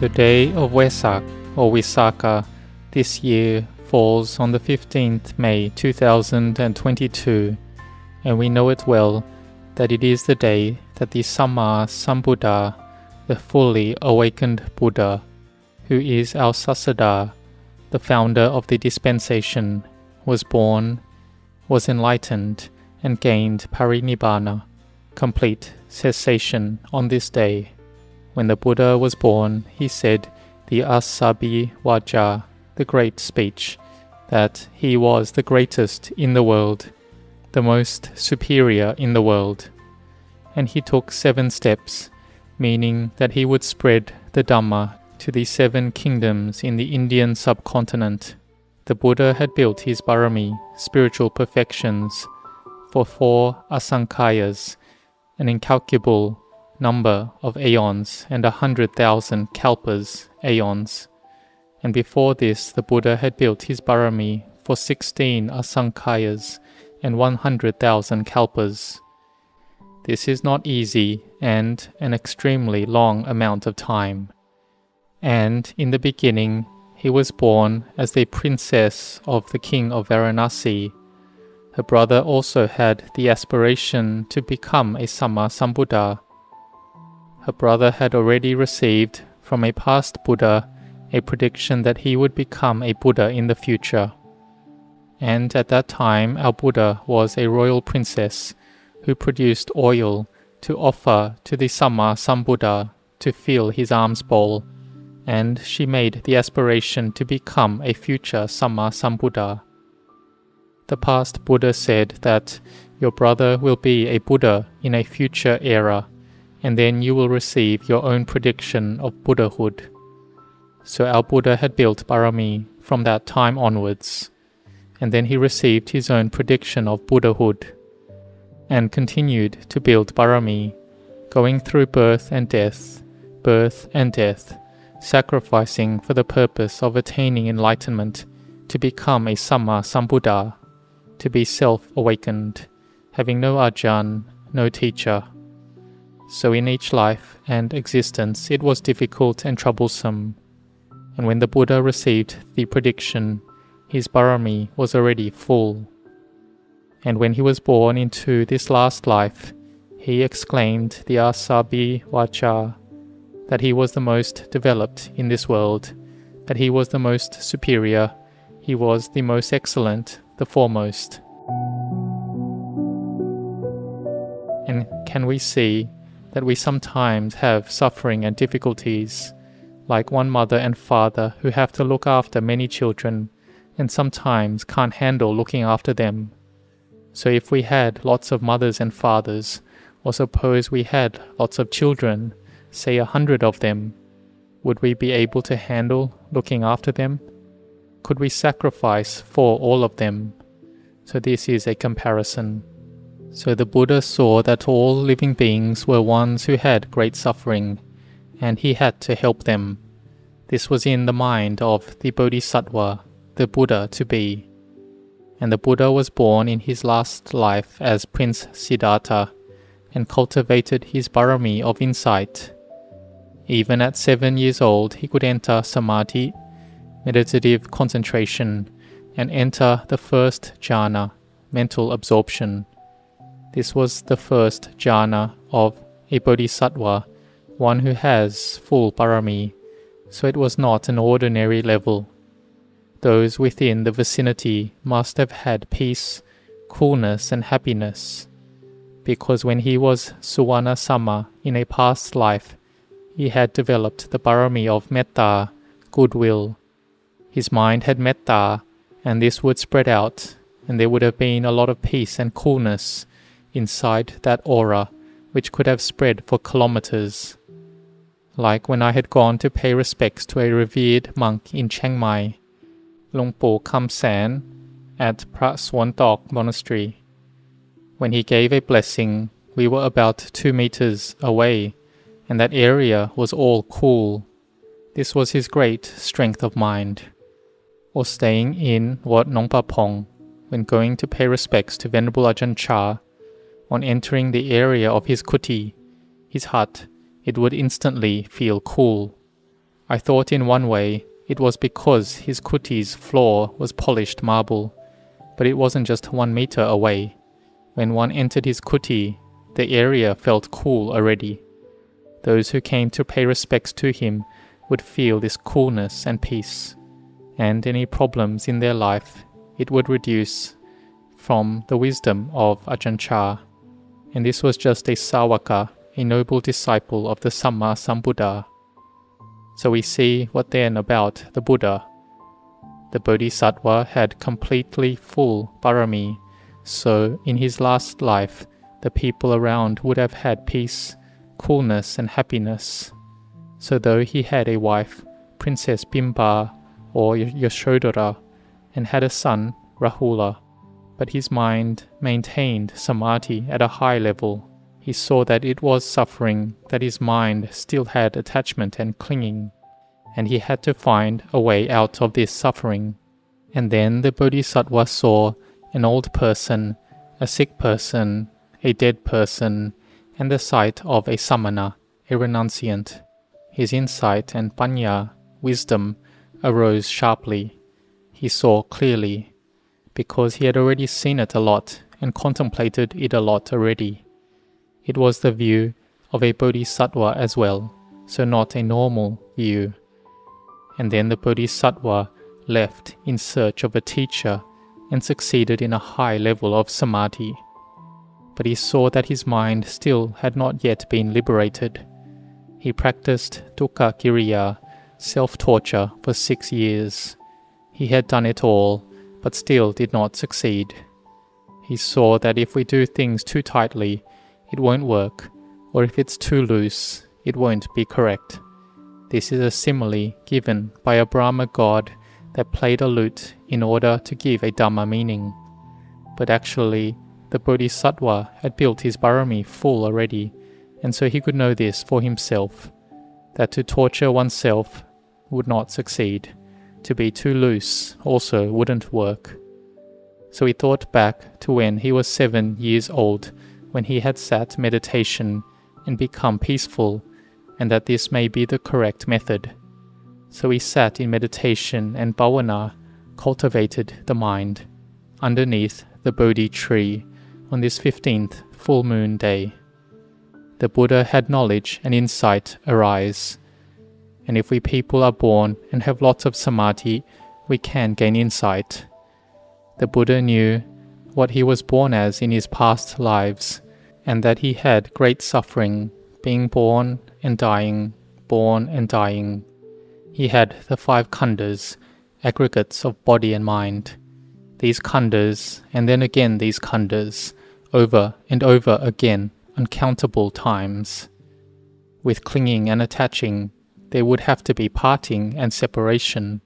The day of Wesak or Wisaka this year falls on the 15th May 2022, and we know it well that it is the day that the Samma Sambuddha, the fully awakened Buddha, who is our Sasada, the founder of the dispensation, was born, was enlightened, and gained parinibbana, complete cessation on this day. When the Buddha was born, he said the Asabi Waja, the great speech, that he was the greatest in the world, the most superior in the world. And he took 7 steps, meaning that he would spread the Dhamma to the 7 kingdoms in the Indian subcontinent. The Buddha had built his Barami, spiritual perfections, for 4 asankhayas, an incalculable number of aeons, and 100,000 kalpas, aeons. And before this, the Buddha had built his Barami for 16 asankhayas and 100,000 kalpas. This is not easy and an extremely long amount of time. And in the beginning, he was born as the princess of the king of Varanasi. Her brother also had the aspiration to become a Samma Sambuddha. Her brother had already received from a past Buddha a prediction that he would become a Buddha in the future. And at that time, our Buddha was a royal princess who produced oil to offer to the Samma Sambuddha to fill his alms bowl, and she made the aspiration to become a future Samma Sambuddha. The past Buddha said that your brother will be a Buddha in a future era, and then you will receive your own prediction of Buddhahood. So our Buddha had built Barami from that time onwards, and then he received his own prediction of Buddhahood, and continued to build Barami, going through birth and death, sacrificing for the purpose of attaining enlightenment, to become a Samma Sambuddha, to be self-awakened, having no Ajahn, no teacher. So in each life and existence it was difficult and troublesome, and when the Buddha received the prediction, his Barami was already full. And when he was born into this last life, he exclaimed the Asabi Wacha, that he was the most developed in this world, that he was the most superior, he was the most excellent, the foremost. And can we see that we sometimes have suffering and difficulties, like one mother and father who have to look after many children and sometimes can't handle looking after them. So if we had lots of mothers and fathers, or suppose we had lots of children, say 100 of them, would we be able to handle looking after them? Could we sacrifice for all of them? So this is a comparison. So the Buddha saw that all living beings were ones who had great suffering, and he had to help them. This was in the mind of the Bodhisattva, the Buddha to be. And the Buddha was born in his last life as Prince Siddhartha, and cultivated his Barami of insight. Even at 7 years old, he could enter Samadhi, meditative concentration, and enter the first jhana, mental absorption. This was the first jhana of a bodhisattva, one who has full Barami, so it was not an ordinary level. Those within the vicinity must have had peace, coolness, and happiness, because when he was Suwana Sama in a past life, he had developed the Barami of metta, goodwill. His mind had metta, and this would spread out, and there would have been a lot of peace and coolness inside that aura, which could have spread for kilometers. Like when I had gone to pay respects to a revered monk in Chiang Mai, Lung Po Kam San, at Phra Swan Tok Monastery. When he gave a blessing, we were about 2 meters away, and that area was all cool. This was his great strength of mind. Or staying in Wat Marp Pong, when going to pay respects to Venerable Ajahn Chah, on entering the area of his kuti, his hut, it would instantly feel cool. I thought in one way it was because his kuti's floor was polished marble, but it wasn't just 1 meter away. When one entered his kuti, the area felt cool already. Those who came to pay respects to him would feel this coolness and peace, and any problems in their life it would reduce from the wisdom of Ajahn Chah. And this was just a Sawaka, a noble disciple of the Samma Sambuddha. So we see what then about the Buddha. The Bodhisattva had completely full parami, so in his last life the people around would have had peace, coolness and happiness. So though he had a wife, Princess Bimba or Yashodhara, and had a son, Rahula, but his mind maintained samadhi at a high level. He saw that it was suffering, that his mind still had attachment and clinging, and he had to find a way out of this suffering. And then the Bodhisattva saw an old person, a sick person, a dead person, and the sight of a samana, a renunciant. His insight and panya, wisdom, arose sharply. He saw clearly, because he had already seen it a lot and contemplated it a lot already. It was the view of a bodhisattva as well, so not a normal view. And then the bodhisattva left in search of a teacher and succeeded in a high level of samadhi. But he saw that his mind still had not yet been liberated. He practiced dukkha kiriya, self-torture, for 6 years. He had done it all, but still did not succeed. He saw that if we do things too tightly, it won't work, or if it's too loose, it won't be correct. This is a simile given by a Brahma god that played a lute in order to give a Dhamma meaning. But actually, the Bodhisattva had built his parami full already, and so he could know this for himself, that to torture oneself would not succeed. To be too loose also wouldn't work. So he thought back to when he was 7 years old, when he had sat meditation and become peaceful, and that this may be the correct method. So he sat in meditation and bhavana, cultivated the mind, underneath the Bodhi tree on this 15th full moon day. The Buddha had knowledge and insight arise. And if we people are born and have lots of samadhi, we can gain insight. The Buddha knew what he was born as in his past lives, and that he had great suffering, being born and dying, born and dying. He had the 5 khandhas, aggregates of body and mind. These khandhas, and then again these khandhas, over and over again, uncountable times. With clinging and attaching, there would have to be parting and separation.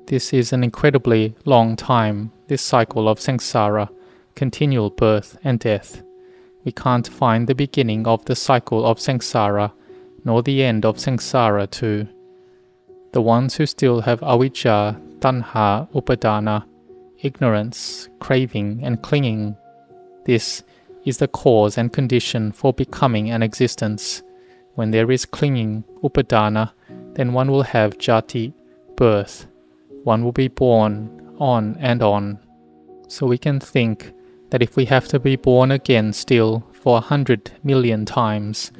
This is an incredibly long time, this cycle of samsara, continual birth and death. We can't find the beginning of the cycle of samsara, nor the end of samsara too. The ones who still have avijja, tanha, upadana, ignorance, craving and clinging, this is the cause and condition for becoming an existence. When there is clinging, upadana, then one will have jati, birth. One will be born on and on. So we can think that if we have to be born again still for 100 million times,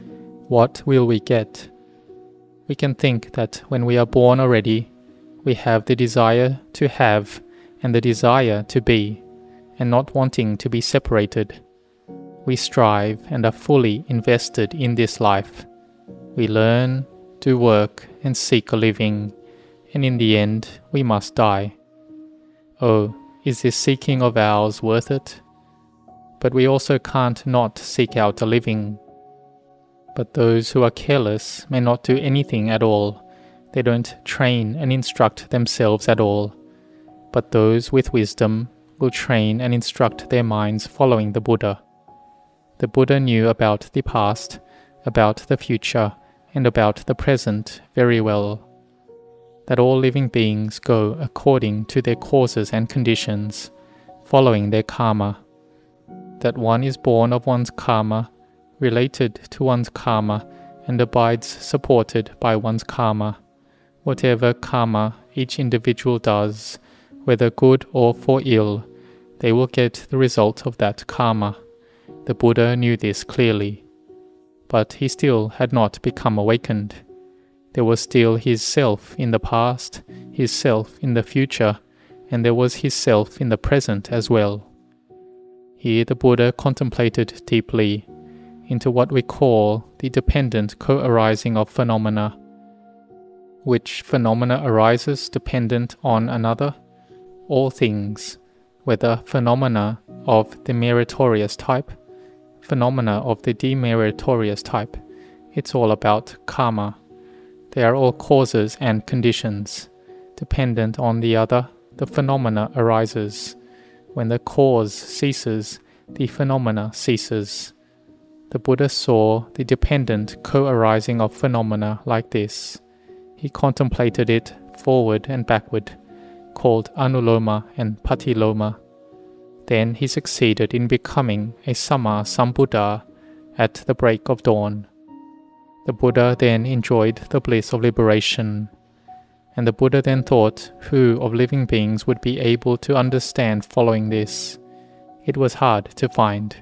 what will we get? We can think that when we are born already, we have the desire to have and the desire to be, and not wanting to be separated. We strive and are fully invested in this life. We learn, do work, and seek a living, and in the end, we must die. Oh, is this seeking of ours worth it? But we also can't not seek out a living. But those who are careless may not do anything at all. They don't train and instruct themselves at all. But those with wisdom will train and instruct their minds following the Buddha. The Buddha knew about the past, about the future, and about the present very well. That all living beings go according to their causes and conditions, following their karma. That one is born of one's karma, related to one's karma, and abides supported by one's karma. Whatever karma each individual does, whether good or for ill, they will get the result of that karma. The Buddha knew this clearly. But he still had not become awakened. There was still his self in the past, his self in the future, and there was his self in the present as well. Here the Buddha contemplated deeply into what we call the dependent co-arising of phenomena. Which phenomena arises dependent on another? All things, whether phenomena of the meritorious type, phenomena of the demeritorious type, it's all about karma. They are all causes and conditions. Dependent on the other, the phenomena arises. When the cause ceases, the phenomena ceases. The Buddha saw the dependent co-arising of phenomena like this. He contemplated it forward and backward, called Anuloma and Patiloma. Then he succeeded in becoming a Samma Sambuddha at the break of dawn. The Buddha then enjoyed the bliss of liberation. And the Buddha then thought who of living beings would be able to understand following this. It was hard to find.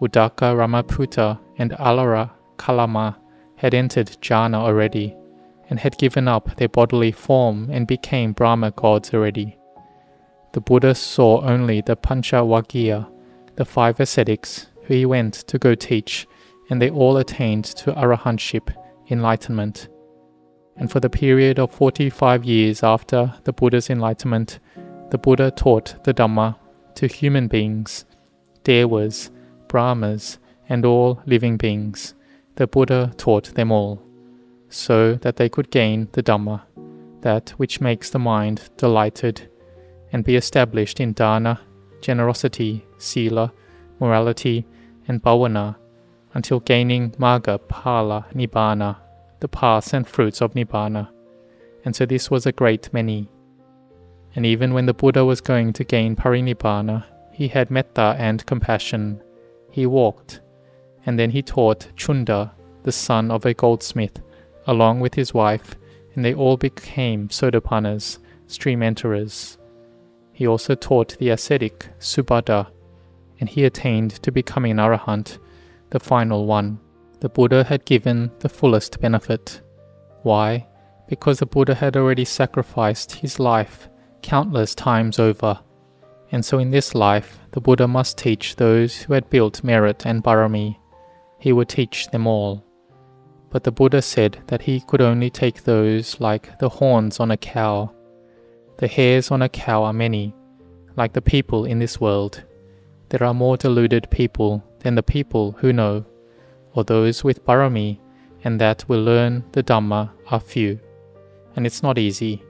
Uddaka Ramaputta and Alara Kalama had entered jhana already, and had given up their bodily form and became Brahma gods already. The Buddha saw only the Panchavaggiya, the 5 ascetics, who he went to go teach, and they all attained to arahantship, enlightenment. And for the period of 45 years after the Buddha's enlightenment, the Buddha taught the Dhamma to human beings, Devas, Brahmas, and all living beings. The Buddha taught them all, so that they could gain the Dhamma, that which makes the mind delighted, and be established in dana, generosity, sila, morality, and bhavana, until gaining magga, phala, nibbana, the paths and fruits of nibbana. And so this was a great many. And even when the Buddha was going to gain parinibbana, he had metta and compassion. He walked, and then he taught Chunda, the son of a goldsmith, along with his wife, and they all became Sotapannas, stream enterers. He also taught the ascetic Subhadda, and he attained to becoming an arahant, the final one. The Buddha had given the fullest benefit. Why? Because the Buddha had already sacrificed his life countless times over. And so in this life, the Buddha must teach those who had built merit and barami. He would teach them all. But the Buddha said that he could only take those like the horns on a cow. The hairs on a cow are many, like the people in this world. There are more deluded people than the people who know, or those with barami, and that will learn the Dhamma are few. And it's not easy.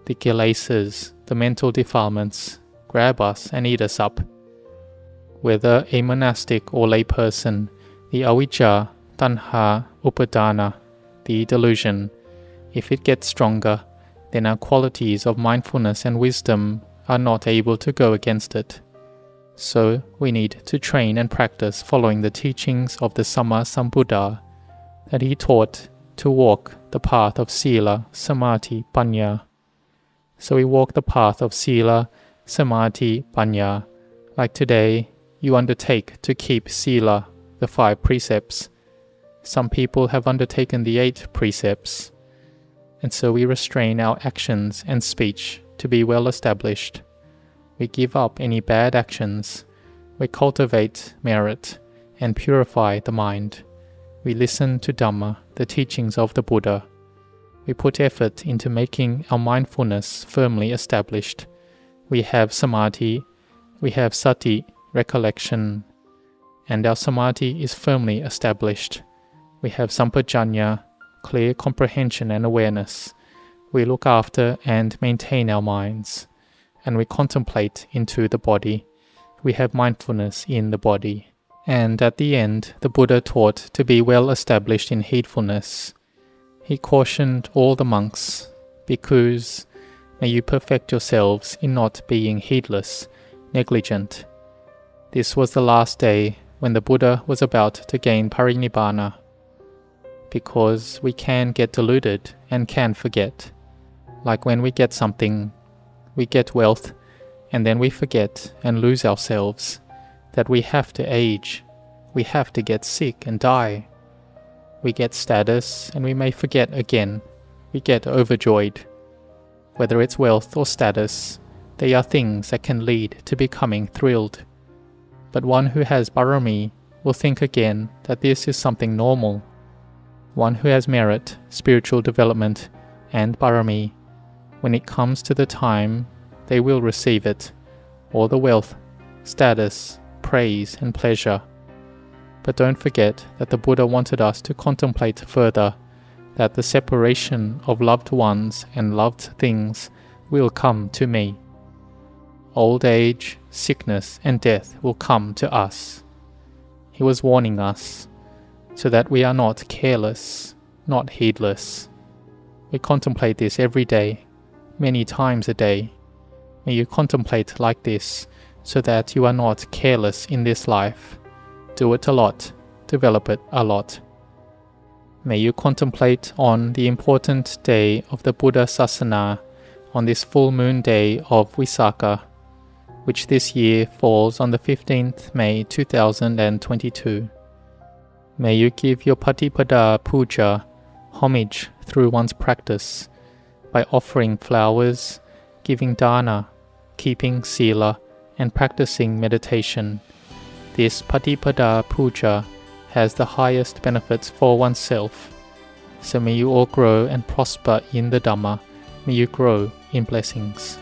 The kilesas, the mental defilements, grab us and eat us up. Whether a monastic or lay person, the avijja, tanha, upadana, the delusion, if it gets stronger, then our qualities of mindfulness and wisdom are not able to go against it. So we need to train and practice following the teachings of the Samma Sambuddha, that he taught to walk the path of sila, samadhi, panya. So we walk the path of sila, samadhi, panya. Like today, you undertake to keep sila, the 5 precepts. Some people have undertaken the 8 precepts. And so we restrain our actions and speech to be well established. We give up any bad actions. We cultivate merit and purify the mind. We listen to Dhamma, the teachings of the Buddha. We put effort into making our mindfulness firmly established. We have samadhi, we have sati, recollection, and our samadhi is firmly established. We have sampajanya, clear comprehension and awareness. We look after and maintain our minds, and we contemplate into the body. We have mindfulness in the body. And at the end, the Buddha taught to be well established in heedfulness. He cautioned all the monks, "Bhikkhus, may you perfect yourselves in not being heedless, negligent." This was the last day when the Buddha was about to gain parinibbana. because we can get deluded and can forget. Like when we get something, we get wealth, and then we forget and lose ourselves, that we have to age, we have to get sick and die. We get status and we may forget again. We get overjoyed. Whether it's wealth or status, they are things that can lead to becoming thrilled. But one who has Barami will think again that this is something normal. One who has merit, spiritual development, and Barami, when it comes to the time, they will receive it, all the wealth, status, praise, and pleasure. But don't forget that the Buddha wanted us to contemplate further that the separation of loved ones and loved things will come to me. Old age, sickness, and death will come to us. He was warning us so that we are not careless, not heedless. We contemplate this every day, many times a day. May you contemplate like this so that you are not careless in this life. Do it a lot, develop it a lot. May you contemplate on the important day of the Buddha Sasana on this full moon day of Visakha, which this year falls on the 15th May 2022. May you give your Patipada Puja homage through one's practice by offering flowers, giving dana, keeping sila, and practicing meditation. This Patipada Puja has the highest benefits for oneself. So may you all grow and prosper in the Dhamma. May you grow in blessings.